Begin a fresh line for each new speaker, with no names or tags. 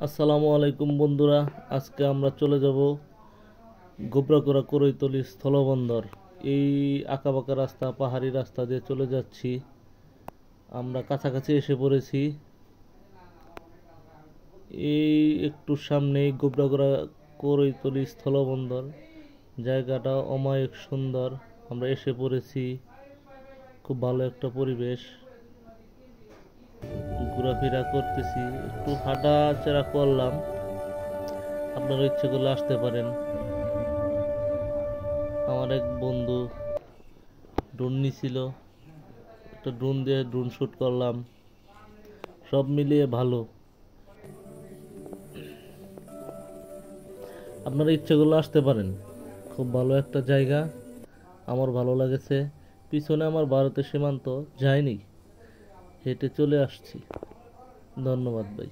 আসসালামু আলাইকুম বন্ধুরা, আজকে আমরা চলে যাব গোবরাগড়া করৈতলী স্থলবন্দর। এই আঁকাবাঁকা রাস্তা, পাহাড়ি রাস্তা দিয়ে চলে যাচ্ছি। আমরা কাছাকাছি এসে পড়েছি। এই একটু সামনেই গোবরাগড়া করৈতলী স্থলবন্দর। জায়গাটা অমায়িক সুন্দর। আমরা এসে পড়েছি। খুব ভালো একটা পরিবেশ। ঘোরাফেরা করতেছি, একটু হাঁটাচলা করলাম। আপনারা ইচ্ছে করলে আসতে পারেন। আমার এক বন্ধু ড্রোন নিছিল, একটা ড্রোন দিয়ে ড্রোন শ্যুট করলাম। সব মিলিয়ে ভালো। আপনারা ইচ্ছে করলে আসতে পারেন। খুব ভালো একটা জায়গা, আমার ভালো লাগেছে। পিছনে আমার ভারতের সীমান্ত, যাইনি, হেঁটে চলে আসছি। ধন্যবাদ ভাই।